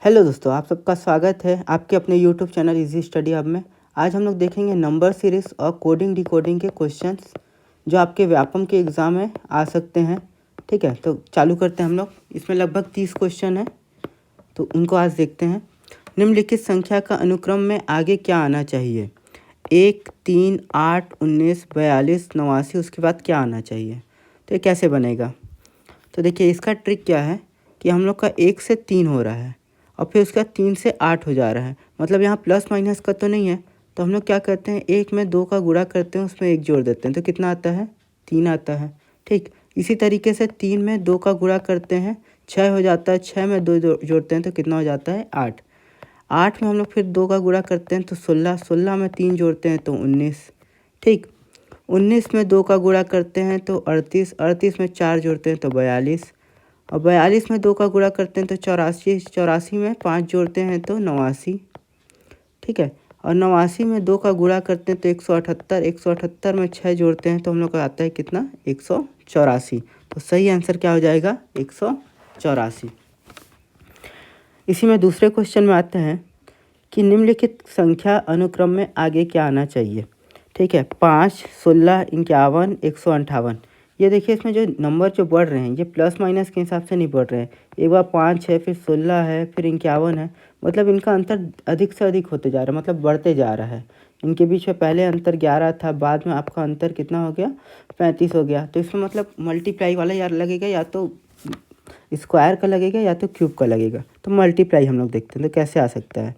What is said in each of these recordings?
Hello दोस्तों, आप सबका स्वागत है आपके अपने YouTube channel easy study hub में। आज हम लोग देखेंगे नंबर सीरीज़ और कोडिंग डिकोडिंग के क्वेश्चंस जो आपके व्यापम के एग्ज़ाम में आ सकते हैं। ठीक है, तो चालू करते हैं हम लोग। इसमें लगभग 30 क्वेश्चन है, तो उनको आज देखते हैं। निम्नलिखित संख्या का अनुक्रम में आगे क्या आना चाहिए? 1, 3, 8, 19, 42, 89, उसके बाद क्या आना चाहिए? तो ये कैसे बनेगा? तो देखिए, इसका ट्रिक क्या है कि हम लोग का 1 से 3 हो रहा है और फिर उसका 3 से 8 हो जा रहा है। मतलब यहाँ प्लस माइनस का तो नहीं है, तो हम लोग क्या करते हैं, 1 में 2 का गुणा करते हैं, उसमें 1 जोड़ देते हैं, तो कितना आता है? 3 आता है। ठीक, इसी तरीके से 3 में 2 का गुणा करते हैं, 6 हो जाता है। 6 में 2 जोड़ते हैं तो कितना हो जाता है? 8। 8 में हम लोग फिर 2 का गुणा करते हैं तो 16। 16 में 3 जोड़ते हैं तो 19। ठीक, 19 में 2 का गुणा करते हैं तो 38। 38 में 4 जोड़ते हैं तो 42। और 42 में 2 का गुणा करते हैं तो 84। 84 में 5 जोड़ते हैं तो 89। ठीक है, और 89 में 2 का गुणा करते हैं तो 178। 178 में 6 जोड़ते हैं तो हम लोग का आता है कितना? 184। तो सही आंसर क्या हो जाएगा? 184। इसी में दूसरे क्वेश्चन में आते हैं कि निम्नलिखित संख्या अनुक्रम में आगे क्या आना चाहिए? ठीक है, 5, 16, 51, 158। ये देखिए, इसमें जो नंबर जो बढ़ रहे हैं ये प्लस माइनस के हिसाब से नहीं बढ़ रहे हैं। एक बार 5 है, फिर 16 है, फिर 51 है। मतलब इनका अंतर अधिक से अधिक होते जा रहा है, मतलब बढ़ते जा रहा है। इनके बीच में पहले अंतर 11 था, बाद में आपका अंतर कितना हो गया? 35 हो गया। तो इसमें मतलब मल्टीप्लाई वाला यार लगेगा, या तो स्क्वायर का लगेगा या तो क्यूब का लगेगा। तो मल्टीप्लाई हम लोग देखते हैं तो कैसे आ सकता है?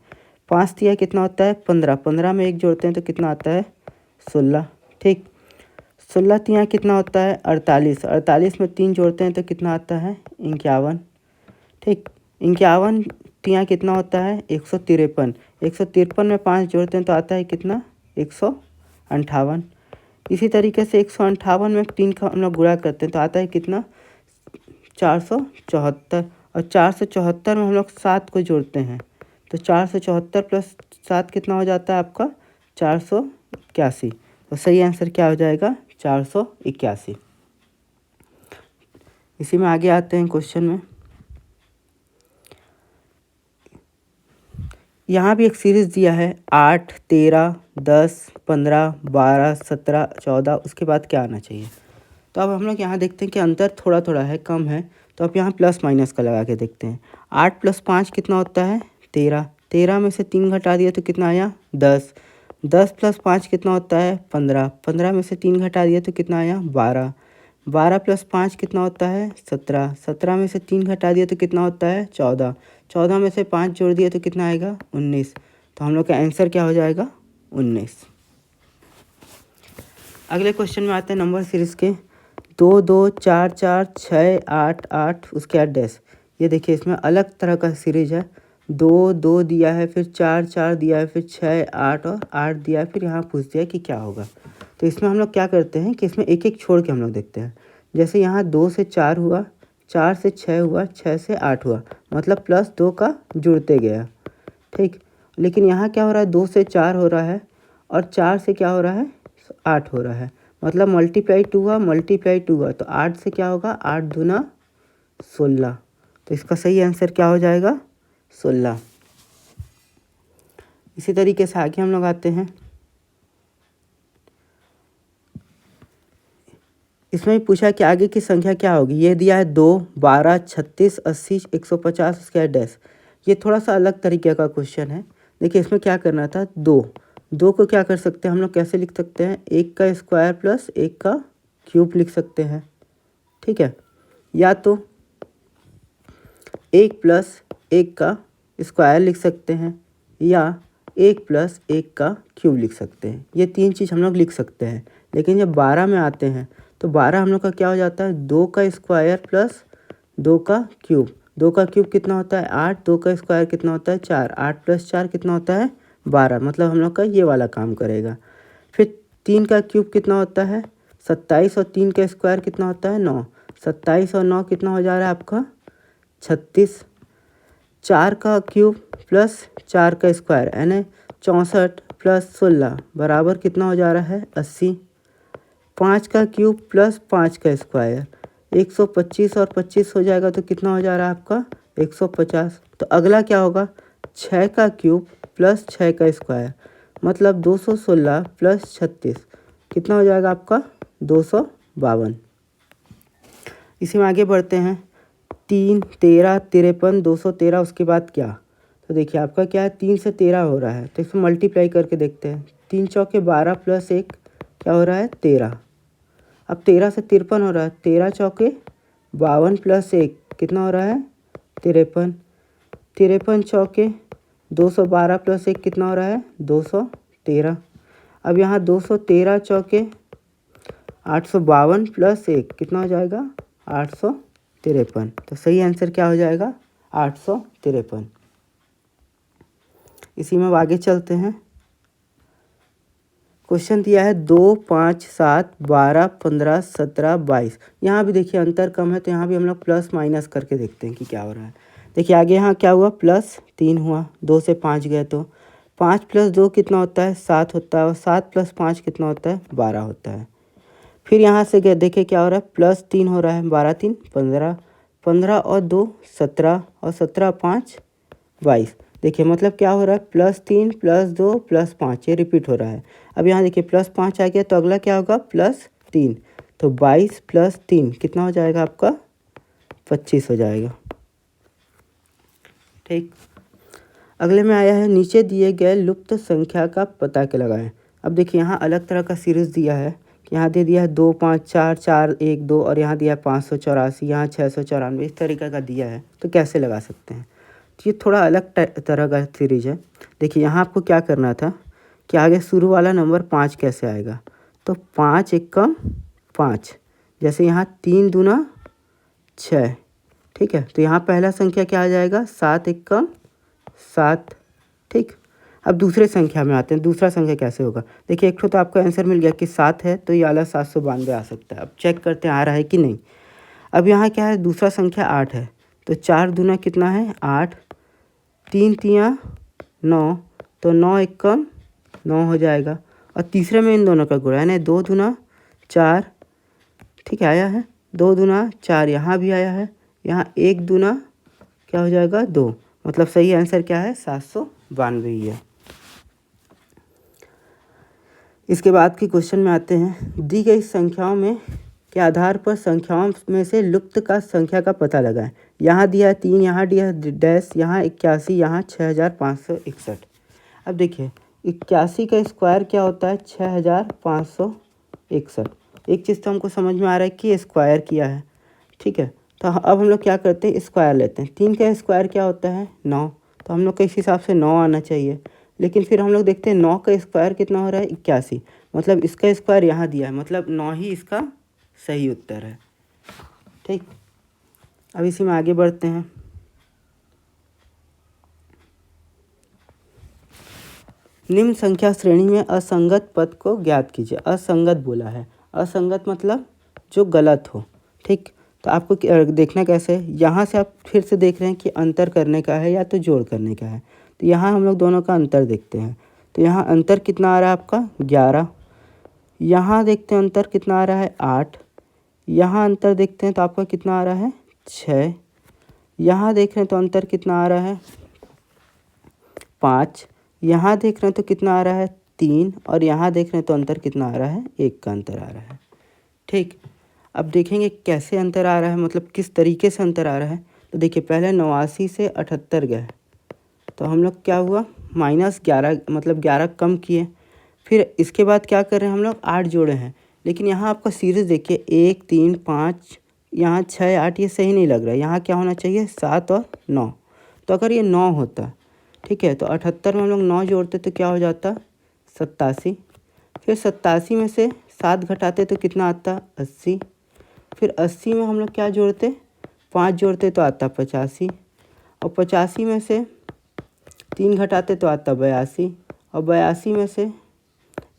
5 तिया कितना होता है? 15। 15 में 1 जोड़ते हैं तो कितना आता है? 16। ठीक, 16 तिया कितना होता है? 48। 48 में 3 जोड़ते हैं तो कितना आता है? 51। ठीक, 51 तिया कितना होता है? 153। 153 में 5 जोड़ते हैं तो आता है कितना? 158। इसी तरीके से 158 में 3 का हम लोग गुणा करते हैं तो आता है कितना? 474। और 474 में हम लोग 7 को जोड़ते हैं तो 474 प्लस 7 कितना हो जाता है आपका? 481। तो सही आंसर क्या हो जाएगा? 481। इसी में आगे आते हैं क्वेश्चन में। यहाँ भी एक सीरीज़ दिया है 8, 13, 10, 15, 12, 17, 14, उसके बाद क्या आना चाहिए? तो अब हम लोग यहाँ देखते हैं कि अंतर थोड़ा थोड़ा है, कम है। तो अब यहाँ प्लस माइनस का लगा के देखते हैं। 8 + 5 कितना होता है? 13। 13 में से 3 घटा दिया तो कितना आया? 10। 10 + 5 कितना होता है? 15। 15 में से 3 घटा दिया तो कितना आया? 12। 12 + 5 कितना होता है? 17। 17 में से 3 घटा दिया तो कितना होता है? 14। 14 में से 5 जोड़ दिया तो कितना आएगा? 19। तो हम लोग का आंसर क्या हो जाएगा? 19। अगले क्वेश्चन में आते हैं नंबर सीरीज़ के। 2, 2, 4, 4, 6, 8, 8, उसके बाद डैश। ये देखिए, इसमें अलग तरह का सीरीज है। 2, 2 दिया है, फिर 4, 4 दिया है, फिर 6, 8 और 8 दिया है, फिर यहाँ पूछ दिया कि क्या होगा। तो इसमें हम लोग क्या करते हैं कि इसमें एक एक छोड़ के हम लोग देखते हैं। जैसे यहाँ 2 से 4 हुआ, 4 से 6 हुआ, 6 से 8 हुआ, मतलब +2 का जुड़ते गया। ठीक, लेकिन यहाँ क्या हो रहा है? 2 से 4 हो रहा है और 4 से क्या हो रहा है? 8 हो रहा है। मतलब मल्टीप्लाई 2 हुआ, मल्टीप्लाई 2 हुआ, तो 8 से क्या होगा? 8 दूना 16। तो इसका सही आंसर क्या हो जाएगा? 16। इसी तरीके से आगे हम लोग आते हैं। इसमें भी पूछा कि आगे की संख्या क्या होगी। ये दिया है 2, 12, 36, 80, 150, उसके बाद डैश। ये थोड़ा सा अलग तरीके का क्वेश्चन है। देखिए, इसमें क्या करना था? 2 को क्या कर सकते हैं हम लोग? कैसे लिख सकते हैं? 1 का स्क्वायर प्लस 1 का क्यूब लिख सकते हैं। ठीक है, या तो 1 + 1 का स्क्वायर लिख सकते हैं, या 1 + 1 का क्यूब लिख सकते हैं। ये 3 चीज़ हम लोग लिख सकते हैं। लेकिन जब 12 में आते हैं तो 12 हम लोग का क्या हो जाता है? 2 का स्क्वायर प्लस 2 का क्यूब। 2 का क्यूब कितना होता है? 8। 2 का स्क्वायर कितना होता है? 4। 8 + 4 कितना होता है? 12। मतलब हम लोग का ये वाला काम करेगा। फिर 3 का क्यूब कितना होता है? 27। और 3 का स्क्वायर कितना होता है? 9। 27 और 9 कितना हो जा रहा है आपका? 36। 4 का क्यूब प्लस 4 का स्क्वायर यानी 64 + 16 बराबर कितना हो जा रहा है? 80। 5 का क्यूब प्लस 5 का स्क्वायर 125 और 25 हो जाएगा तो कितना हो जा रहा है आपका? 150। तो अगला क्या होगा, 6 का क्यूब प्लस 6 का स्क्वायर, मतलब 216 प्लस 36 कितना हो जाएगा आपका 252। इसी में आगे बढ़ते हैं, 3, 13, 53, 213, उसके बाद क्या, तो देखिए आपका क्या है 3 से 13 हो रहा है, तो इसमें मल्टीप्लाई करके देखते हैं। 3 चौके 12 प्लस 1 क्या हो रहा है 13। अब 13 से 53 हो रहा है, 13 चौके 52 प्लस 1 कितना हो रहा है 53। 53 चौके 212 प्लस 1 कितना हो रहा है 213। अब यहाँ 213 चौके 852 प्लस 1 कितना हो जाएगा 853। तो सही आंसर क्या हो जाएगा 853। इसी में अब आगे चलते हैं। क्वेश्चन दिया है 2, 5, 7, 12, 15, 17, 22। यहाँ भी देखिए अंतर कम है, तो यहाँ भी हम लोग प्लस माइनस करके देखते हैं कि क्या हो रहा है। देखिए आगे यहाँ क्या हुआ, +3 हुआ, 2 से 5 गए तो 5 प्लस 2 कितना होता है 7 होता है, और 7 प्लस 5 कितना होता है 12 होता है। फिर यहाँ से गए, देखिए क्या हो रहा है, +3 हो रहा है, 12 3 15, 15 और 2 17, और 17 5 22। देखिए मतलब क्या हो रहा है, +3 +2 +5, ये रिपीट हो रहा है। अब यहाँ देखिए +5 आ गया, तो अगला क्या होगा +3, तो 22 + 3 कितना हो जाएगा आपका 25 हो जाएगा। ठीक, अगले में आया है, नीचे दिए गए लुप्त संख्या का पता के लगाएं। अब देखिए यहाँ अलग तरह का सीरीज दिया है, कि यहाँ दे दिया है 2 5 4 4 1 2, और यहाँ दिया है 584, यहाँ 694, इस तरीके का दिया है, तो कैसे लगा सकते हैं। तो ये थोड़ा अलग तरह का सीरीज है। देखिए यहाँ आपको क्या करना था, कि आगे शुरू वाला नंबर 5 कैसे आएगा, तो 5 एकम 5, जैसे यहाँ 3 दूना 6, ठीक है, तो यहाँ पहला संख्या क्या आ जाएगा 7 एकम 7। ठीक, अब दूसरे संख्या में आते हैं, दूसरा संख्या कैसे होगा। देखिए एक तो आपको आंसर मिल गया कि 7 है, तो ये वाला 792 आ सकता है। अब चेक करते हैं आ रहा है कि नहीं। अब यहाँ क्या है, दूसरा संख्या 8 है, तो 4 दूना कितना है 8, 3 तियाँ 9, तो 9 एकम 9 हो जाएगा। और तीसरे में इन दोनों का गुणा है ना, 2 दूना 4, ठीक है आया है, 2 दूना 4 यहाँ भी आया है, यहाँ 1 दूना क्या हो जाएगा 2, मतलब सही आंसर क्या है 792 ही है। इसके बाद के क्वेश्चन में आते हैं, दी गई संख्याओं में के आधार पर संख्याओं में से लुप्त का संख्या का पता लगाएं। यहाँ दिया है 3, यहाँ दिया है डैश, यहाँ 81, यहाँ 6561। अब देखिए 81 का स्क्वायर क्या होता है 6561। एक चीज़ तो हमको समझ में आ रहा है कि स्क्वायर किया है, ठीक है। तो अब हम लोग क्या करते हैं, स्क्वायर लेते हैं। 3 का स्क्वायर क्या होता है 9, तो हम लोग के इस हिसाब से 9 आना चाहिए। लेकिन फिर हम लोग देखते हैं 9 का स्क्वायर कितना हो रहा है 81, मतलब इसका स्क्वायर यहाँ दिया है, मतलब 9 ही इसका सही उत्तर है। ठीक, अब इसी में आगे बढ़ते हैं। निम्न संख्या श्रेणी में असंगत पद को ज्ञात कीजिए। असंगत बोला है, असंगत मतलब जो गलत हो। ठीक, तो आपको देखना कैसे है, यहाँ से आप फिर से देख रहे हैं कि अंतर करने का है या तो जोड़ करने का है। तो यहाँ हम लोग दोनों का अंतर देखते हैं, तो यहाँ अंतर कितना आ रहा है आपका 11। यहाँ देखते हैं अंतर कितना आ रहा है 8। यहाँ अंतर देखते हैं तो आपका कितना आ रहा है 6। यहाँ देख रहे हैं तो अंतर कितना आ रहा है 5। यहाँ देख रहे हैं तो कितना आ रहा है 3, और यहाँ देख रहे हैं तो अंतर कितना आ रहा है 1 का अंतर आ रहा है। ठीक, अब देखेंगे कैसे अंतर आ रहा है, मतलब किस तरीके से अंतर आ रहा है। तो देखिए पहले 89 से 78 गए, तो हम लोग क्या हुआ -11, मतलब 11 कम किए। फिर इसके बाद क्या कर रहे हैं हम लोग 8 जोड़े हैं, लेकिन यहाँ आपका सीरीज देखिए 1 3 5, यहाँ 6 8, ये सही नहीं लग रहा है। यहाँ क्या होना चाहिए 7 और 9, तो अगर ये 9 होता, ठीक है, तो 78 में हम लोग 9 जोड़ते तो क्या हो जाता 87। फिर 87 में से 7 घटाते तो कितना आता 80। फिर 80 में हम लोग क्या जोड़ते 5 जोड़ते तो आता 85, और 85 में से 3 घटाते तो आता 82, और 82 में से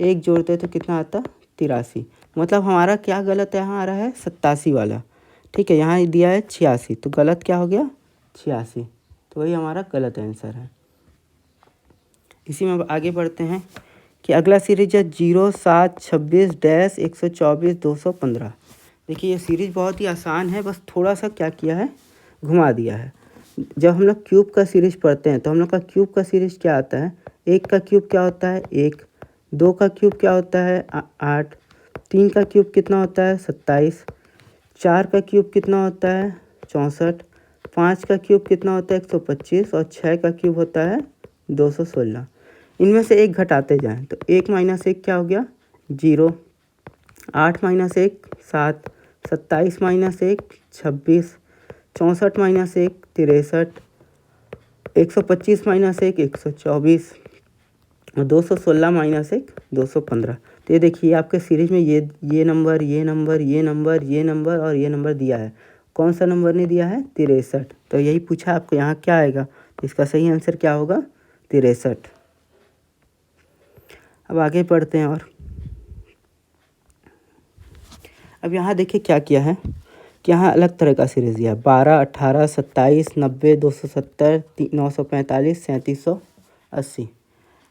1 जोड़ते तो कितना आता 83। मतलब हमारा क्या गलत है, यहाँ आ रहा है 87 वाला, ठीक है। यहाँ दिया है 86, तो गलत क्या हो गया 86, तो वही हमारा गलत आंसर है। इसी में अब आगे बढ़ते हैं कि अगला सीरीज है 0 7 26 डैश 124 215। देखिए ये सीरीज बहुत ही आसान है, बस थोड़ा सा क्या किया है घुमा दिया है। जब हम लोग क्यूब का सीरीज पढ़ते हैं तो हम लोग का क्यूब का सीरीज क्या आता है, 1 का क्यूब क्या होता है 1, 2 का क्यूब क्या होता है 8, 3 का क्यूब कितना होता है 27, 4 का क्यूब कितना होता है 64, 5 का क्यूब कितना होता है 125 और 6 का क्यूब होता है 216। इनमें से एक घटाते जाएं तो 1 - 1 क्या हो गया 0, 8 - 1 7, 27 - 1 26, 64 - 1 63, 125 - 1 124 और 216 - 1 215। तो ये देखिए आपके सीरीज में ये नंबर ये नंबर ये नंबर ये नंबर और ये नंबर दिया है। कौन सा नंबर ने दिया है 63। तो यही पूछा आपको यहाँ क्या आएगा, तो इसका सही आंसर क्या होगा 63। अब आगे पढ़ते हैं। और अब यहाँ देखिए क्या किया है कि यहाँ अलग तरह का सीरीज दिया है 12 18 27 90 270 945 3780।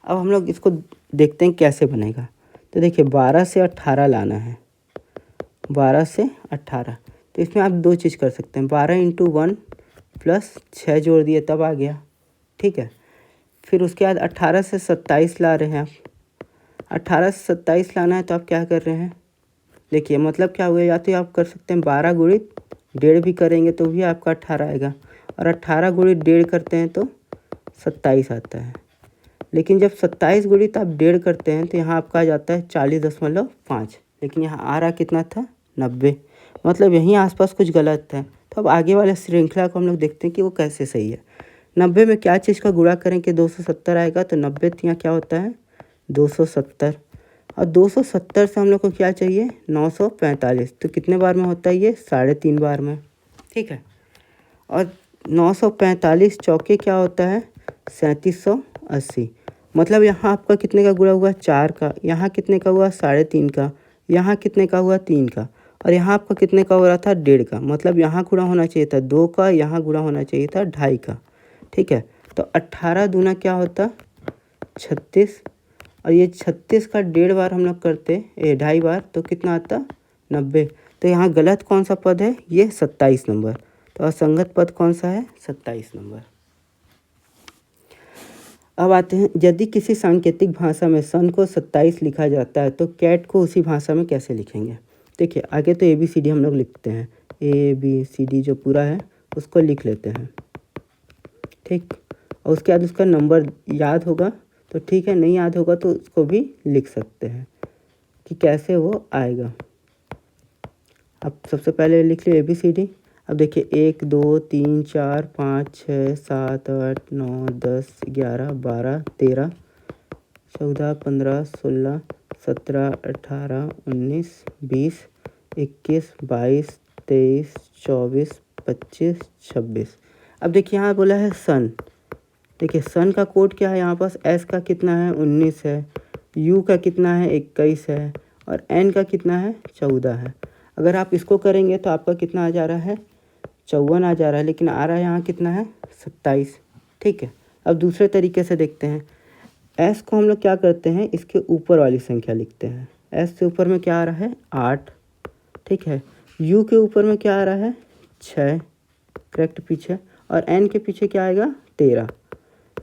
अब हम लोग इसको देखते हैं कैसे बनेगा। तो देखिए 12 से 18 लाना है, 12 से 18। तो इसमें आप दो चीज़ कर सकते हैं, 12 × 1 प्लस 6 जोड़ दिए तब आ गया, ठीक है। फिर उसके बाद 18 से 27 ला रहे हैं आप, 18 से 27 लाना है तो आप क्या कर रहे हैं, देखिए मतलब क्या हुआ, या तो आप कर सकते हैं 12 गुणित 1.5 भी करेंगे तो भी आपका 18 आएगा, और 18 गुणित 1.5 करते हैं तो 27 आता है। लेकिन जब 27 गुणित आप 1.5 करते हैं तो यहाँ आपका आ जाता है 40.5, लेकिन यहाँ आ रहा कितना था 90, मतलब यहीं आसपास कुछ गलत है। तो अब आगे वाले श्रृंखला को हम लोग देखते हैं कि वो कैसे सही है। 90 में क्या चीज़ का गुणा करें कि 270 आएगा, तो 90 यहाँ क्या होता है 270, और 270 से हम लोग को क्या चाहिए 945। तो कितने बार में होता है ये 3.5 बार में, ठीक है। और 945 चौके क्या होता है 3780, मतलब यहाँ आपका कितने का गुणा हुआ 4 का, यहाँ कितने का हुआ 3.5 का, यहाँ कितने का हुआ 3 का, और यहाँ आपका कितने का हो रहा था 1.5 का, मतलब यहाँ गुणा होना चाहिए था 2 का, यहाँ गुणा होना चाहिए था 2.5 का, ठीक है। तो 18 दूना क्या होता 36, और ये 36 का 1.5 बार हम लोग करते 2.5 बार तो कितना आता 90। तो यहाँ गलत कौन सा पद है, ये 27 नंबर। तो असंगत पद कौन सा है 27 नंबर। अब आते हैं, यदि किसी सांकेतिक भाषा में सन को 27 लिखा जाता है तो कैट को उसी भाषा में कैसे लिखेंगे। देखिए आगे तो ABCD हम लोग लिखते हैं, ABCD जो पूरा है उसको लिख लेते हैं, ठीक। और उसके बाद उसका नंबर याद होगा तो ठीक है, नहीं याद होगा तो उसको भी लिख सकते हैं कि कैसे वो आएगा। अब सबसे पहले लिख लिया ABCD। अब देखिए 1 2 3 4 5 6 7 8 9 10 11 12 13 14 15 16 17 18 19 20 21 22 23 24 25 26। अब देखिए यहाँ बोला है सन, देखिए सन का कोड क्या है यहाँ पास, S का कितना है 19 है, U का कितना है 21 है, और N का कितना है 14 है। अगर आप इसको करेंगे तो आपका कितना आ जा रहा है 54 आ जा रहा है, लेकिन आ रहा है यहाँ कितना है 27, ठीक है। अब दूसरे तरीके से देखते हैं, S को हम लोग क्या करते हैं, इसके ऊपर वाली संख्या लिखते हैं। S से ऊपर में क्या आ रहा है 8, ठीक है। U के ऊपर में क्या आ रहा है 6, करेक्ट पीछे, और N के पीछे क्या आएगा 13,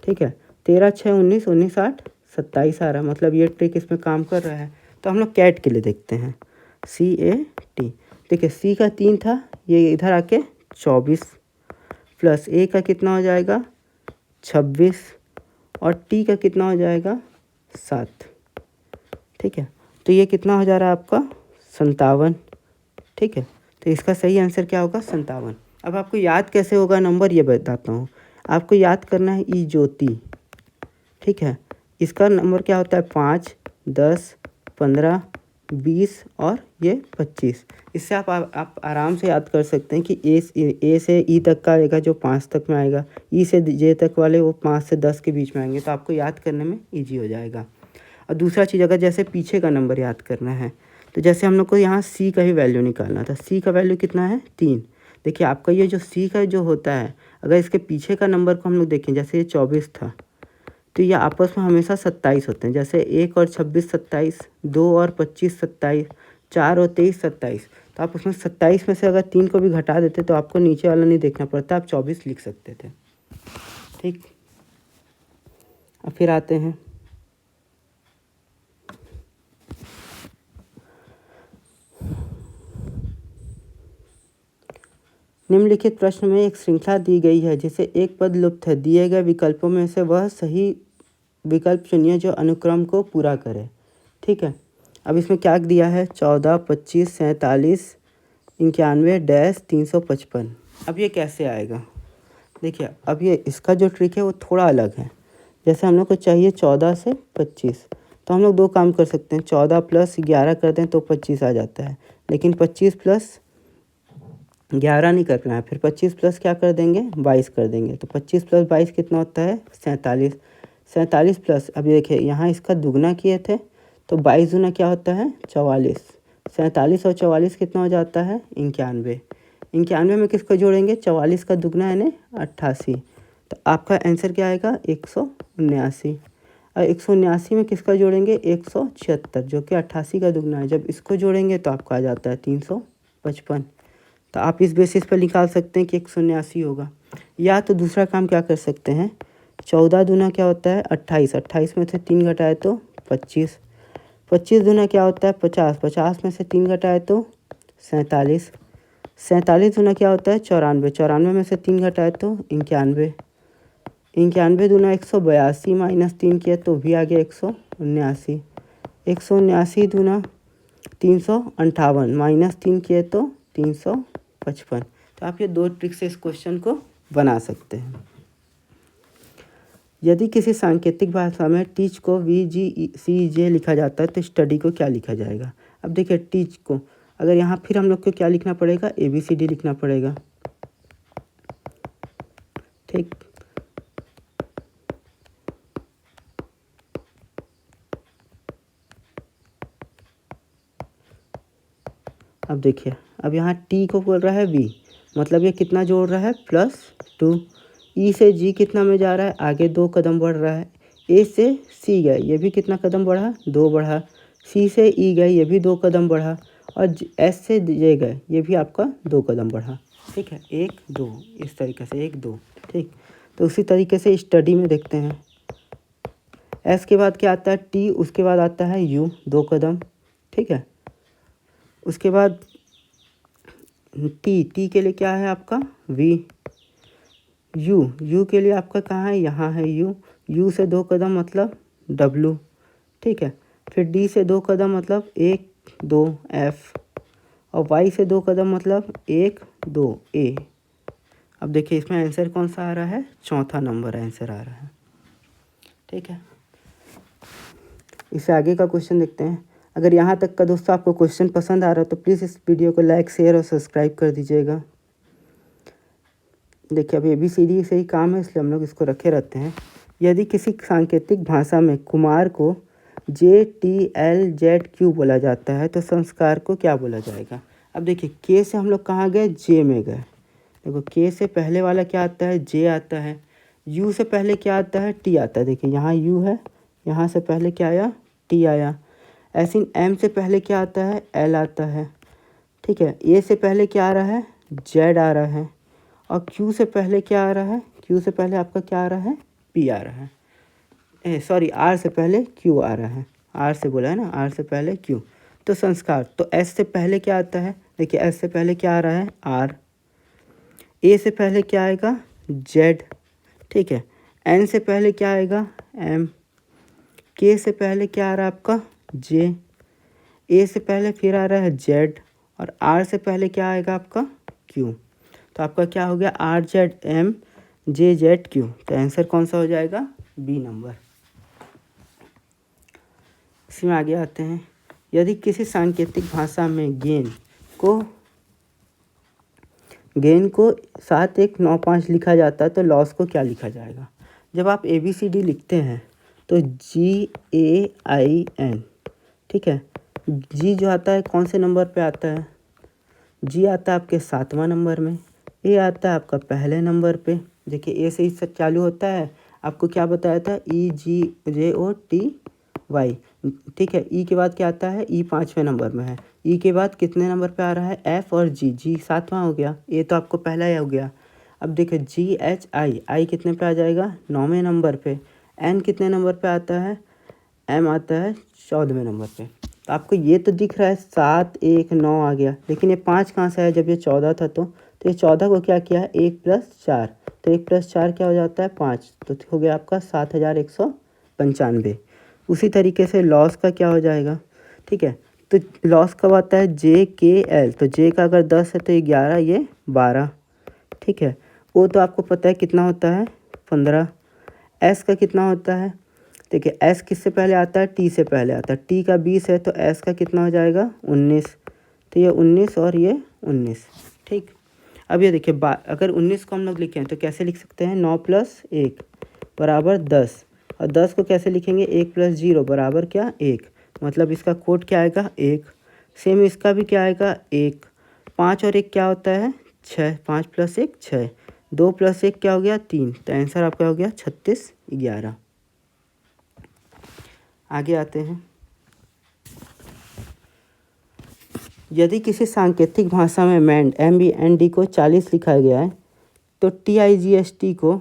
ठीक है। 13 6 19 19 8 27 आ रहा है, मतलब ये ट्रिक इसमें काम कर रहा है। तो हम लोग कैट के लिए देखते हैं, CAT। देखिए C का 3 था, ये इधर आके 24 प्लस A का कितना हो जाएगा 26, और T का कितना हो जाएगा 7, ठीक है। तो ये कितना हो जा रहा है आपका 57, ठीक है। तो इसका सही आंसर क्या होगा 57। अब आपको याद कैसे होगा नंबर, ये बताता हूँ। आपको याद करना है ई ज्योति, ठीक है। इसका नंबर क्या होता है 5 10 15 20 और ये 25। इससे आप आराम से याद कर सकते हैं कि ए से ई तक का आएगा जो 5 तक में आएगा, ई से जे तक वाले वो 5 से 10 के बीच में आएंगे, तो आपको याद करने में ईजी हो जाएगा। और दूसरा चीज़, अगर जैसे पीछे का नंबर याद करना है तो जैसे हम लोग को यहाँ सी का ही वैल्यू निकालना था, सी का वैल्यू कितना है 3। देखिए आपका ये जो सी का जो होता है, अगर इसके पीछे का नंबर को हम लोग देखें, जैसे ये 24 था तो ये आपस में हमेशा 27 होते हैं, जैसे 1 और 26 27, 2 और 25 27, 4 और 23 27। तो आप उसमें 27 में से अगर 3 को भी घटा देते तो आपको नीचे वाला नहीं देखना पड़ता, आप 24 लिख सकते थे। ठीक, अब फिर आते हैं निम्नलिखित प्रश्न में एक श्रृंखला दी गई है जिसे एक पद लुप्त है। दिए गए विकल्पों में से वह सही विकल्प चुनिए जो अनुक्रम को पूरा करे। ठीक है, अब इसमें क्या दिया है, 14, 25, 47, 91 355। अब ये कैसे आएगा, देखिए अब ये इसका जो ट्रिक है वो थोड़ा अलग है। जैसे हम लोग को चाहिए 14 से 25, तो हम लोग दो काम कर सकते हैं, 14 + 11 कर दें तो 25 आ जाता है, लेकिन 25 + 11 नहीं करना है, फिर 25 प्लस क्या कर देंगे, 22 कर देंगे। तो 25 + 22 कितना होता है, 47। 47 प्लस, अब देखिए यहाँ इसका दुगना किए थे तो 22 दूना क्या होता है, 44। 47 और 44 कितना हो जाता है, 91। 91 में किसको जोड़ेंगे, 44 का दुगना यानी 88। तो आपका आंसर क्या आएगा, 179। और 179 में किसका जोड़ेंगे, 176, जो कि 88 का दुगना है। जब इसको जोड़ेंगे तो आपका आ जाता है 355। तो आप इस बेसिस पर निकाल सकते हैं कि 179 होगा। या तो दूसरा काम क्या कर सकते हैं, 14 दूना क्या होता है, 28। 28 में से 3 घटाए तो 25। 25 दूना क्या होता है, 50। 50 में से 3 घटाए तो 47। 47 दूना क्या होता है, 94। 94 में से 3 घटाए तो 91। 91 दूना 182 माइनस 3 किया तो भी आ गया 179। 179 दूना 358 माइनस 3 किए तो 355। तो आप ये दो ट्रिक से इस क्वेश्चन को बना सकते हैं। यदि किसी सांकेतिक भाषा में टीच को VGCJ लिखा जाता है तो स्टडी को क्या लिखा जाएगा। अब देखिए टीच को अगर यहाँ फिर हम लोग को क्या लिखना पड़ेगा, ABCD लिखना पड़ेगा। ठीक, अब देखिए अब यहाँ टी को बोल रहा है V, मतलब ये कितना जोड़ रहा है, +2। E से G कितना में जा रहा है, आगे 2 कदम बढ़ रहा है। A से C गए, ये भी कितना कदम बढ़ा, 2 बढ़ा। C से E गए, ये भी 2 कदम बढ़ा। और S से J गए, ये भी आपका 2 कदम बढ़ा। ठीक है, 1 2 इस तरीके से 1 2। ठीक, तो उसी तरीके से स्टडी में देखते हैं। S के बाद क्या आता है, T, उसके बाद आता है U, 2 कदम। ठीक है, उसके बाद टी के लिए क्या है आपका, V। यू के लिए आपका कहाँ है, यहाँ है यू से 2 कदम मतलब W। ठीक है, फिर D से 2 कदम मतलब 1 2 F, और Y से 2 कदम मतलब 1 2 A। अब देखिए इसमें आंसर कौन सा आ रहा है, चौथा नंबर आंसर आ रहा है। ठीक है, इससे आगे का क्वेश्चन देखते हैं। अगर यहाँ तक का दोस्तों आपको क्वेश्चन पसंद आ रहा है तो प्लीज़ इस वीडियो को लाइक, शेयर और सब्सक्राइब कर दीजिएगा। देखिए अब ABCD से ही काम है इसलिए हम लोग इसको रखे रहते हैं। यदि किसी सांकेतिक भाषा में कुमार को JTLZQ बोला जाता है तो संस्कार को क्या बोला जाएगा। अब देखिए K से हम लोग कहाँ गए, J में गए। देखो K से पहले वाला क्या आता है, J आता है। U से पहले क्या आता है, T आता है। देखिए यहाँ U है, यहाँ से पहले क्या आया, T आया। ऐसे M से पहले क्या आता है, L आता है। ठीक है, A से पहले क्या आ रहा है, Z आ रहा है। और Q से पहले क्या आ रहा है, Q से पहले आपका क्या आ रहा है, P आ रहा है। सॉरी, R से पहले Q आ रहा है। R से बोला है ना, R से पहले Q। तो संस्कार, तो S से पहले क्या आता है, देखिए S से पहले क्या आ रहा है, R। A से पहले क्या आएगा, Z। ठीक है, N से पहले क्या आएगा, M। K से पहले क्या आ रहा है आपका, J। A से पहले फिर आ रहा है Z। और R से पहले क्या आएगा आपका, Q। तो आपका क्या हो गया, RZMJZQ। तो आंसर कौन सा हो जाएगा, B नंबर। इसमें आगे आते हैं। यदि किसी सांकेतिक भाषा में गेन को 7195 लिखा जाता है तो लॉस को क्या लिखा जाएगा। जब आप ABCD लिखते हैं तो GAIN, ठीक है, G जो आता है कौन से नंबर पे आता है, G आता है आपके 7वां नंबर में। A आता है आपका पहले नंबर पे। देखिए A से ही चालू होता है, आपको क्या बताया था, EGJOTY वाई, ठीक है। ई के बाद क्या आता है, ई 5वें नंबर में है। ई के बाद कितने नंबर पे आ रहा है, एफ और जी, जी 7वां हो गया, ये तो आपको पहला ही हो गया। अब देखिए जी एच आई, आई कितने पे आ जाएगा, 9वें नंबर पे। एन कितने नंबर पे आता है, एम आता है 14वें नंबर पे। तो आपको ये तो दिख रहा है 7 1 9 आ गया, लेकिन ये 5 कहाँ से आया, जब ये 14 था तो ये 14 को क्या किया है, 1 + 4, तो 1 + 4 क्या हो जाता है 5, तो हो गया आपका 7195। उसी तरीके से लॉस का क्या हो जाएगा, ठीक है। तो लॉस कब आता है, जे के एल, तो जे का अगर 10 है तो ये 11, ये 12, ठीक है। वो तो आपको पता है कितना होता है 15। एस का कितना होता है, देखिए एस किससे पहले आता है, टी से पहले आता है। टी का 20 है तो एस का कितना हो जाएगा 19, तो ये 19 और ये 19, ठीक। अब ये देखिए अगर 19 को हम लोग लिखें तो कैसे लिख सकते हैं, 9 + 1 बराबर 10, और 10 को कैसे लिखेंगे, 1 + 0 बराबर क्या 1, मतलब इसका कोड क्या आएगा 1। सेम इसका भी क्या आएगा 1। 5 और 1 क्या होता है 6, 5 + 1 6, 2 + 1 क्या हो गया 3, तो आंसर आपका हो गया 36 11। आगे आते हैं, यदि किसी सांकेतिक भाषा में MEND MBND को 40 लिखा गया है तो TIGST को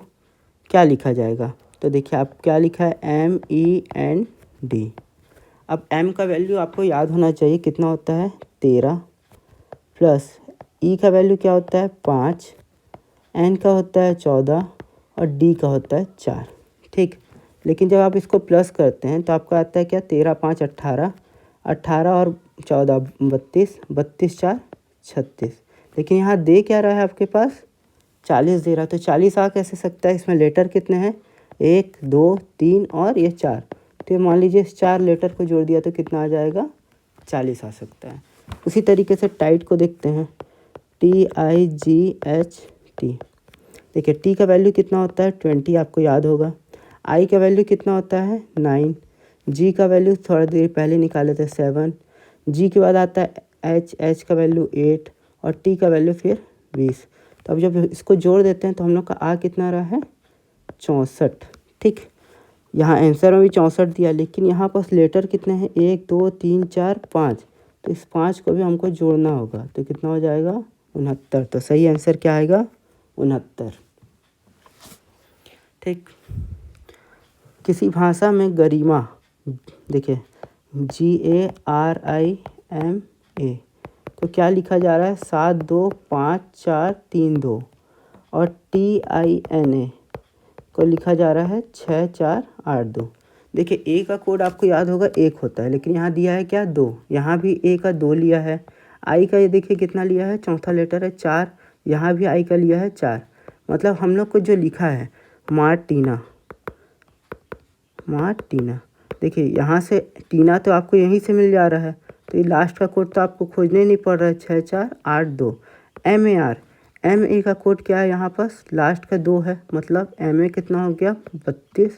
क्या लिखा जाएगा। तो देखिए आप क्या लिखा है MEND। अब M का वैल्यू आपको याद होना चाहिए कितना होता है 13, प्लस E का वैल्यू क्या होता है 5, N का होता है 14 और D का होता है 4, ठीक। लेकिन जब आप इसको प्लस करते हैं तो आपका आता है क्या 13 5 18, 18 और 14 32, 32 4 36, लेकिन यहाँ दे क्या रहा है आपके पास 40 दे रहा है। तो 40 आ कैसे सकता है, इसमें लेटर कितने हैं 1 2 3 और ये 4, तो मान लीजिए इस 4 लेटर को जोड़ दिया तो कितना आ जाएगा 40 आ सकता है। उसी तरीके से टाइट को देखते हैं, TIGHT। देखिए टी का वैल्यू कितना होता है 20, आपको याद होगा। आई का वैल्यू कितना होता है 9, जी का वैल्यू थोड़ा देर पहले निकाले थे 7, जी के बाद आता है एच का वैल्यू 8 और टी का वैल्यू फिर 20। तो अब जब इसको जोड़ देते हैं तो हम लोग का आ कितना रहा है 64, ठीक। यहाँ आंसर में भी 64 दिया, लेकिन यहाँ पास लेटर कितने हैं 1 2 3 4 5, तो इस 5 को भी हमको जोड़ना होगा, तो कितना हो जाएगा 69। तो सही आंसर क्या आएगा 69, ठीक। किसी भाषा में गरिमा, देखिए GARIMA को क्या लिखा जा रहा है 7 2 5 4 3 2, और TINA को लिखा जा रहा है 6 4 8 2। देखिए ए का कोड आपको याद होगा 1 होता है, लेकिन यहाँ दिया है क्या 2, यहाँ भी ए का 2 लिया है। आई का ये देखिए कितना लिया है, चौथा लेटर है 4, यहाँ भी आई का लिया है 4, मतलब हम लोग को जो लिखा है मार्टिना, देखिए यहाँ से टीना तो आपको यहीं से मिल जा रहा है, तो ये लास्ट का कोड तो आपको खोजने नहीं पड़ रहा है 6 4 8 2। MA का कोड क्या है, यहाँ पास लास्ट का 2 है, मतलब MA कितना हो गया 32,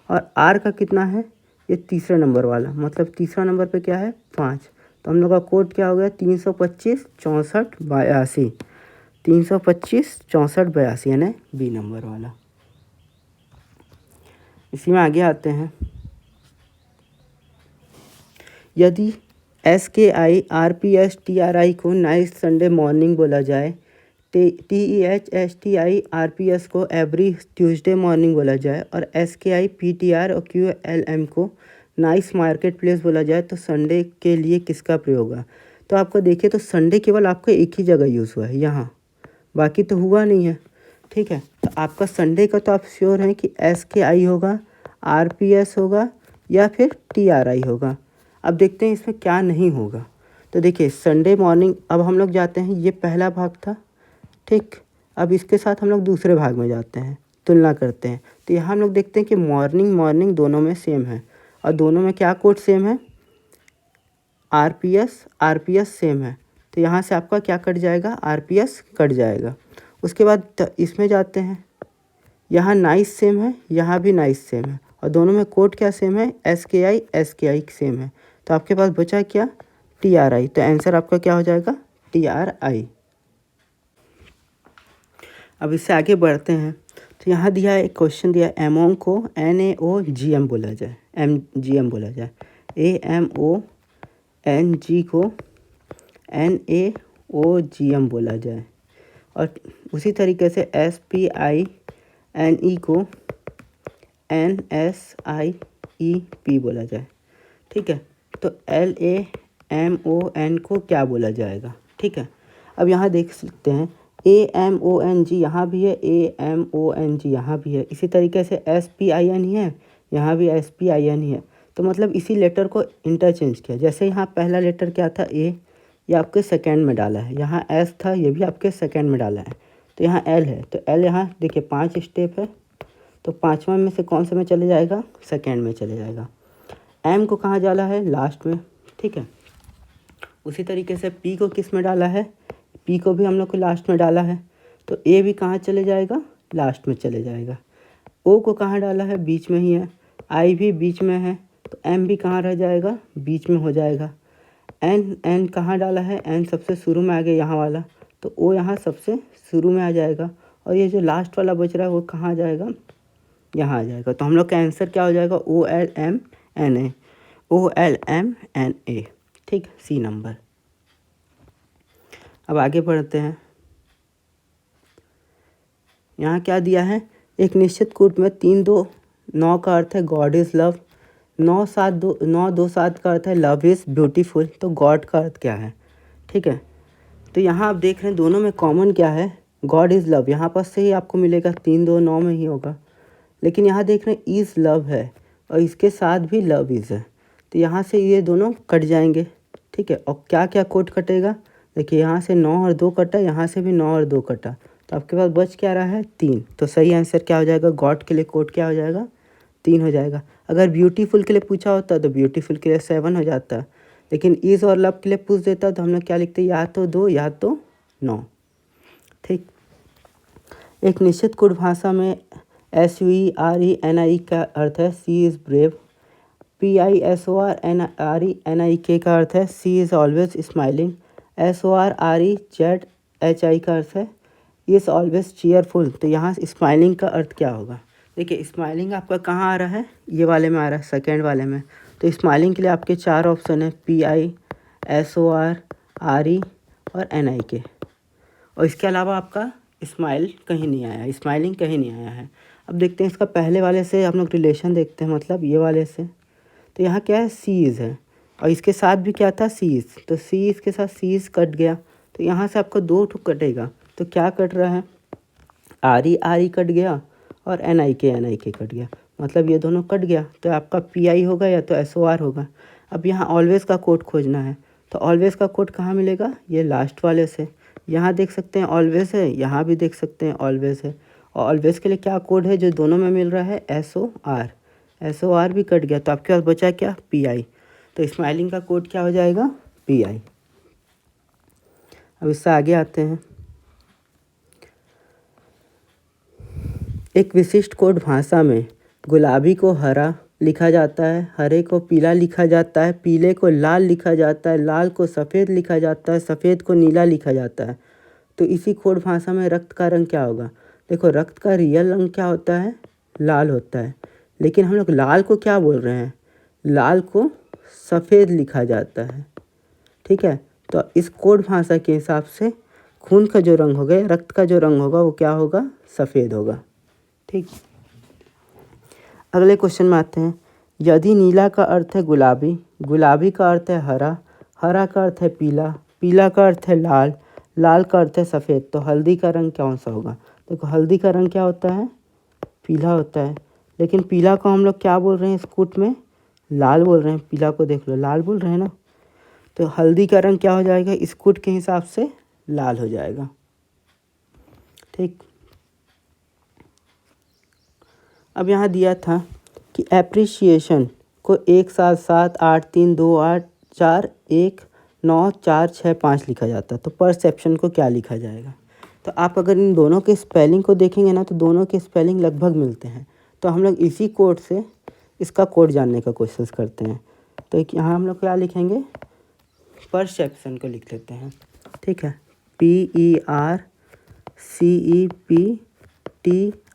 और R का कितना है ये तीसरे नंबर वाला, मतलब तीसरा नंबर पे क्या है 5, तो हम लोग का कोड क्या हो गया 325 64 82, 325 64 82 यानी बी नंबर वाला। इसी में आगे आते हैं, यदि SKI RPS TRI को नाइट संडे मॉर्निंग बोला जाए, TEHSTI RPS को एवरी ट्यूसडे मॉर्निंग बोला जाए, और SKI PTR और QLM को नाइस मार्केट प्लेस बोला जाए, तो संडे के लिए किसका प्रयोग होगा। तो आपको देखिए तो संडे केवल आपको एक ही जगह यूज़ हुआ है यहाँ, बाकी तो हुआ नहीं है, ठीक है। तो आपका संडे का तो आप श्योर हैं कि SKI होगा, RPS होगा या फिर TRI होगा। अब देखते हैं इसमें क्या नहीं होगा। तो देखिए संडे मॉर्निंग, अब हम लोग जाते हैं, ये पहला भाग था, ठीक। अब इसके साथ हम लोग दूसरे भाग में जाते हैं, तुलना करते हैं। तो यहाँ हम लोग देखते हैं कि मॉर्निंग दोनों में सेम है, और दोनों में क्या कोड सेम है RPS सेम है, तो यहाँ से आपका क्या कट जाएगा RPS कट जाएगा। उसके बाद इसमें जाते हैं, यहाँ नाइस सेम है, यहाँ भी नाइस सेम है, और दोनों में कोड क्या सेम है SKI सेम है, तो आपके पास बचा क्या TRI, तो आंसर आपका क्या हो जाएगा TRI। अब इससे आगे बढ़ते हैं, तो यहाँ दिया है, एक क्वेश्चन दिया एमोंग को NaOGM बोला जाए, MGM बोला जाए, AMONG को NaOGM बोला जाए, और उसी तरीके से SPINE को NSIEP बोला जाए। ठीक है, तो LAMON को क्या बोला जाएगा। ठीक है, अब यहाँ देख सकते हैं AMONG यहाँ भी है, AMONG यहाँ भी है, इसी तरीके से SPIN ही है, यहाँ भी SPIN ही है। तो मतलब इसी लेटर को इंटरचेंज किया। जैसे यहाँ पहला लेटर क्या था A, ये आपके सेकेंड में डाला है, यहाँ S था, ये भी आपके सेकेंड में डाला है, तो यहाँ L है, तो L यहाँ देखिए 5 स्टेप है, तो 5वां में से कौन से में चले जाएगा, सेकेंड में चले जाएगा। M को कहाँ डाला है, लास्ट में। ठीक है, उसी तरीके से P को किस में डाला है, P को भी हम लोग को लास्ट में डाला है, तो A भी कहाँ चले जाएगा, लास्ट में चले जाएगा। O को कहाँ डाला है, बीच में ही है, I भी बीच में है, तो M भी कहाँ रह जाएगा, बीच में हो जाएगा। N कहाँ डाला है, N सबसे शुरू में आ गया यहाँ वाला, तो O यहाँ सबसे शुरू में आ जाएगा, और ये जो लास्ट वाला बच रहा है वो कहाँ आ जाएगा, यहाँ आ जाएगा। तो हम लोग का आंसर क्या हो जाएगा, OLMNA। ठीक, C नंबर। अब आगे बढ़ते हैं। यहाँ क्या दिया है, एक निश्चित कूट में 3 2 9 का अर्थ है गॉड इज़ लव, 9 2 7 का अर्थ है लव इज़ ब्यूटीफुल। तो गॉड का अर्थ क्या है। ठीक है, तो यहाँ आप देख रहे हैं दोनों में कॉमन क्या है, गॉड इज़ लव, यहाँ पर से ही आपको मिलेगा, 3 2 9 में ही होगा। लेकिन यहाँ देख रहे हैं इज़ लव है, और इसके साथ भी लव इज़ है, तो यहाँ से ये दोनों कट जाएंगे। ठीक है, और क्या क्या कोड कटेगा, देखिए यहाँ से 9 और 2 कटा, यहाँ से भी 9 और 2 कटा, तो आपके पास बच क्या रहा है, 3। तो सही आंसर क्या हो जाएगा, गॉड के लिए कोड क्या हो जाएगा, 3 हो जाएगा। अगर ब्यूटीफुल के लिए पूछा होता तो ब्यूटीफुल के लिए 7 हो जाता, लेकिन इज़ और लव के लिए पूछ देता तो हम लोग क्या लिखते, या तो 2 या तो 9। ठीक, एक निश्चित कुट भाषा में SUERENIE का अर्थ है सी इज़ ब्रेव, PISORNENIK का अर्थ है सी इज़ ऑलवेज स्माइलिंग, SORREZHI का अर्थ है इज़ ऑलवेज चीयरफुल। तो यहाँ स्माइलिंग का अर्थ क्या होगा, देखिए स्माइलिंग आपका कहाँ आ रहा है, ये वाले में आ रहा है, सेकेंड वाले में। तो स्माइलिंग के लिए आपके 4 ऑप्शन है, PI SOR RE और NIK, और इसके अलावा आपका स्माइल कहीं नहीं आया है, स्माइलिंग कहीं नहीं आया है। अब देखते हैं इसका पहले वाले से हम लोग रिलेशन देखते हैं, मतलब ये वाले से। तो यहाँ क्या है, सीज़ है, और इसके साथ भी क्या था, सीज़, तो सीज़ के साथ सीज़ कट गया, तो यहाँ से आपका 2 ठुक कटेगा। तो क्या कट रहा है, RE कट गया और NIK कट गया, मतलब ये दोनों कट गया, तो आपका PI होगा या तो SOR होगा। अब यहाँ ऑलवेज़ का कोड खोजना है, तो ऑलवेज़ का कोड कहाँ मिलेगा, ये लास्ट वाले से। यहाँ देख सकते हैं ऑलवेज़ है, यहाँ भी देख सकते हैं ऑलवेज़ है, और ऑलवेज़ के लिए क्या कोड है जो दोनों में मिल रहा है, SOR भी कट गया, तो आपके पास बचा क्या, PI। तो स्माइलिंग का कोड क्या हो जाएगा, PI। अब इससे आगे आते हैं। एक विशिष्ट कोड भाषा में गुलाबी को हरा लिखा जाता है, हरे को पीला लिखा जाता है, पीले को लाल लिखा जाता है, लाल को सफ़ेद लिखा जाता है, सफ़ेद को नीला लिखा जाता है। तो इसी कोड भाषा में रक्त का रंग क्या होगा, देखो रक्त का रियल रंग क्या होता है, लाल होता है, लेकिन हम लोग लाल को क्या बोल रहे हैं, लाल को सफ़ेद लिखा जाता है। ठीक है, तो इस कोड भाषा के हिसाब से खून का जो रंग होगा, रक्त का जो रंग होगा वो क्या होगा, सफ़ेद होगा। ठीक, अगले क्वेश्चन में आते हैं। यदि नीला का अर्थ है गुलाबी, गुलाबी का अर्थ है हरा, हरा का अर्थ है पीला, पीला का अर्थ है लाल, लाल का अर्थ है सफ़ेद, तो हल्दी का रंग कौन सा होगा, देखो हल्दी का रंग क्या होता है, पीला होता है, लेकिन पीला को हम लोग क्या बोल रहे हैं, इस कूट में लाल बोल रहे हैं, पीला को देख लो लाल बोल रहे हैं ना, तो हल्दी का रंग क्या हो जाएगा, इस कूट के हिसाब से लाल हो जाएगा। ठीक, अब यहाँ दिया था कि एप्रिसिएशन को 1 7 7 8 3 2 8 4 1 9 4 6 5 लिखा जाता है, तो परसेप्शन को क्या लिखा जाएगा। तो आप अगर इन दोनों के स्पेलिंग को देखेंगे ना, तो दोनों के स्पेलिंग लगभग मिलते हैं, तो हम लोग इसी कोड से इसका कोड जानने का कोशिश करते हैं। तो यहाँ हम लोग क्या लिखेंगे, परसेप्शन को लिख लेते हैं। ठीक है,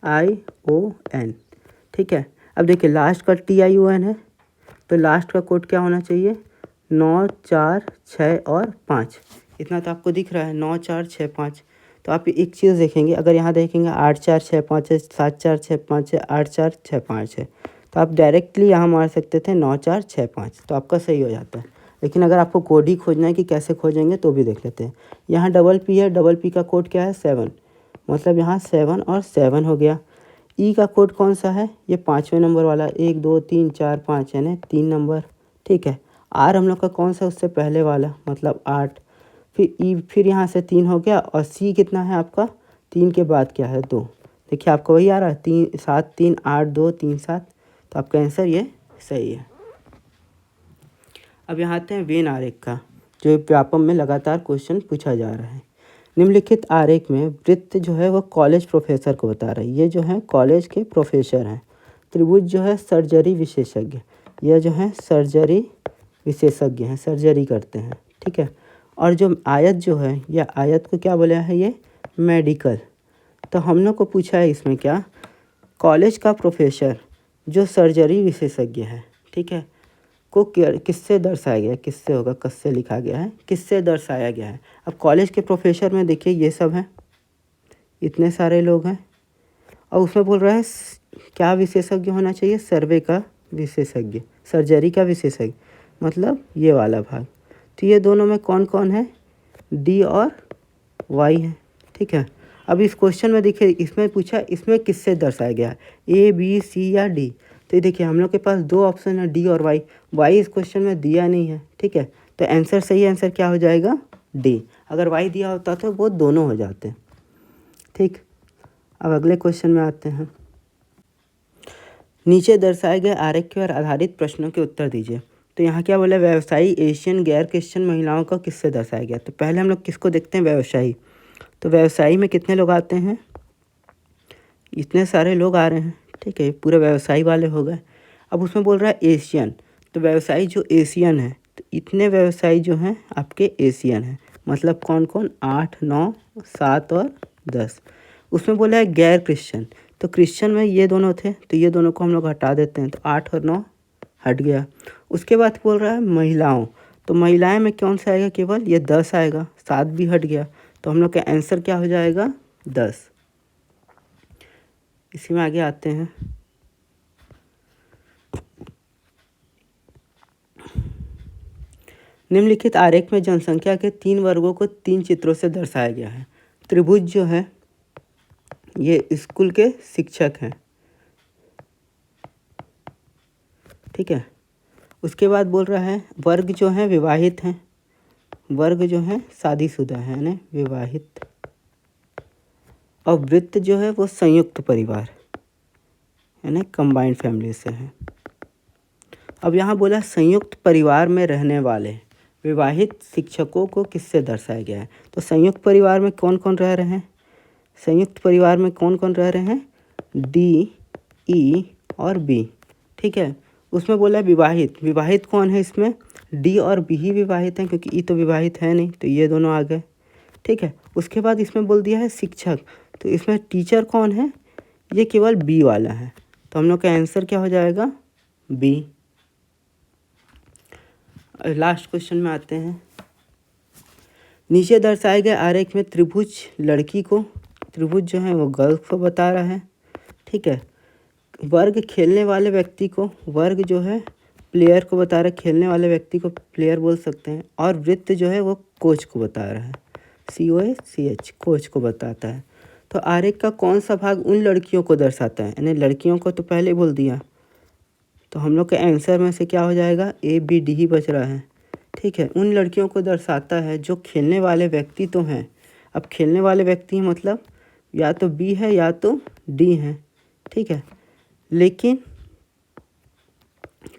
TION, ठीक है। अब देखिए लास्ट का TION है, तो लास्ट का कोड क्या होना चाहिए, 9 4 6 और 5। इतना तो आपको दिख रहा है 9 4 6 5। तो आप एक चीज़ देखेंगे, अगर यहाँ देखेंगे 8 4 6 5 है, 7 4 6 5 है, 8 4 6 5 है, तो आप डायरेक्टली यहाँ मार सकते थे 9 4 6 5, तो आपका सही हो जाता है। लेकिन अगर आपको कोड ही खोजना है कि कैसे खोजेंगे तो भी देख लेते हैं। यहाँ डबल पी है, डबल पी का कोड क्या है 7, मतलब यहाँ 7 और 7 हो गया। ई का कोड कौन सा है, ये 5वें नंबर वाला, 1 2 3 4 5 यानी 3 नंबर, ठीक है। आर हम लोग का कौन सा, उससे पहले वाला, मतलब 8। फिर ई, फिर यहाँ से 3 हो गया, और सी कितना है आपका, 3 के बाद क्या है 2। देखिए आपको वही आ रहा है 3 7 3 8 2 3 7, तो आपका आंसर ये सही है। अब यहाँ आते हैं वेन आरेख का, जो व्यापम में लगातार क्वेश्चन पूछा जा रहा है। निम्नलिखित आरेख में वृत्त जो है वो कॉलेज प्रोफेसर को बता रहा है, ये जो है कॉलेज के प्रोफेसर हैं। त्रिभुज जो है सर्जरी विशेषज्ञ, यह जो है सर्जरी विशेषज्ञ हैं, सर्जरी करते हैं, ठीक है। और जो आयत जो है, यह आयत को क्या बोला है, ये मेडिकल। तो हम लोग को पूछा है इसमें क्या, कॉलेज का प्रोफेसर जो सर्जरी विशेषज्ञ है, ठीक है, को किससे दर्शाया गया है, किससे होगा, किससे लिखा गया है, किससे दर्शाया गया है। अब कॉलेज के प्रोफेसर में देखिए ये सब हैं, इतने सारे लोग हैं, और उसमें बोल रहा है क्या विशेषज्ञ होना चाहिए, सर्वे का विशेषज्ञ, सर्जरी का विशेषज्ञ, मतलब ये वाला भाग। तो ये दोनों में कौन कौन है, डी और वाई है, ठीक है। अब इस क्वेश्चन में देखिए, इसमें पूछा इसमें किससे दर्शाया गया है, ए बी सी या डी। तो ये देखिए हम लोग के पास दो ऑप्शन है, डी और वाई। वाई इस क्वेश्चन में दिया नहीं है, ठीक है, तो आंसर, सही आंसर क्या हो जाएगा, डी। अगर वाई दिया होता तो वो दोनों हो जाते, ठीक। अब अगले क्वेश्चन में आते हैं। नीचे दर्शाए गए आरेख पर आधारित प्रश्नों के उत्तर दीजिए। तो यहाँ क्या बोला, व्यवसायी एशियन गैर क्रिश्चियन महिलाओं को किससे दर्शाया गया। तो पहले हम लोग किसको देखते हैं, व्यवसायी। तो व्यवसायी में कितने लोग आते हैं, इतने सारे लोग आ रहे हैं, ठीक है, पूरे व्यवसायी वाले हो गए। अब उसमें बोल रहा है एशियन, तो व्यवसायी जो एशियन है, तो इतने व्यवसायी जो हैं आपके एशियन हैं, मतलब कौन कौन, 8 9 7 और 10। उसमें बोला है गैर क्रिश्चियन, तो क्रिश्चियन में ये दोनों थे, तो ये दोनों को हम लोग हटा देते हैं, तो 8 और 9 हट गया। उसके बाद बोल रहा है महिलाओं, तो महिलाएं में कौन सा आएगा, केवल ये 10 आएगा, 7 भी हट गया, तो हम लोग का आंसर क्या हो जाएगा, 10। इसी में आगे आते हैं। निम्नलिखित आरेख में जनसंख्या के 3 वर्गों को 3 चित्रों से दर्शाया गया है। त्रिभुज जो है ये स्कूल के शिक्षक हैं, ठीक है। उसके बाद बोल रहा है वर्ग जो है विवाहित हैं, वर्ग जो है शादीशुदा है ना, विवाहित। और वृत्त जो है वो संयुक्त परिवार यानी कंबाइंड फैमिली से है। अब यहाँ बोला संयुक्त परिवार में रहने वाले विवाहित शिक्षकों को किससे दर्शाया गया है। तो संयुक्त परिवार में कौन कौन रह रहे हैं, संयुक्त परिवार में कौन कौन रह रहे हैं, डी ई और बी, ठीक है। उसमें बोला है विवाहित, विवाहित कौन है इसमें, डी और बी ही विवाहित हैं, क्योंकि ई तो विवाहित है नहीं, तो ये दोनों आ गए, ठीक है। उसके बाद इसमें बोल दिया है शिक्षक, तो इसमें टीचर कौन है, ये केवल बी वाला है, तो हम लोग का आंसर क्या हो जाएगा, बी। लास्ट क्वेश्चन में आते हैं। नीचे दर्शाए गए आरेख में त्रिभुज लड़की को, त्रिभुज जो है वो गर्ल्स को बता रहा है, ठीक है। वर्ग खेलने वाले व्यक्ति को, वर्ग जो है प्लेयर को बता रहा है, खेलने वाले व्यक्ति को प्लेयर बोल सकते हैं। और वृत्त जो है वो कोच को बता रहा है, COACH, कोच को बताता है। तो आरेख का कौन सा भाग उन लड़कियों को दर्शाता है, यानी लड़कियों को तो पहले बोल दिया, तो हम लोग के आंसर में से क्या हो जाएगा, ABD ही बच रहा है, ठीक है। उन लड़कियों को दर्शाता है जो खेलने वाले व्यक्ति तो हैं। अब खेलने वाले व्यक्ति मतलब या तो B है या तो D है, ठीक है, लेकिन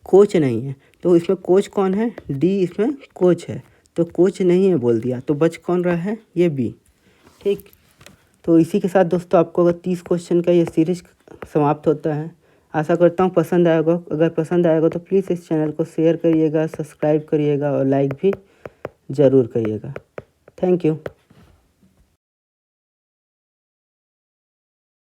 कोच नहीं है। तो इसमें कोच कौन है, D इसमें कोच है, तो कोच नहीं है बोल दिया, तो बच कौन रहा है, ये B, ठीक। तो इसी के साथ दोस्तों आपको अगर 30 क्वेश्चन का ये सीरीज समाप्त होता है। आशा करता हूँ पसंद आएगा, अगर पसंद आएगा तो प्लीज़ इस चैनल को शेयर करिएगा, सब्सक्राइब करिएगा और लाइक भी ज़रूर करिएगा। Thank you.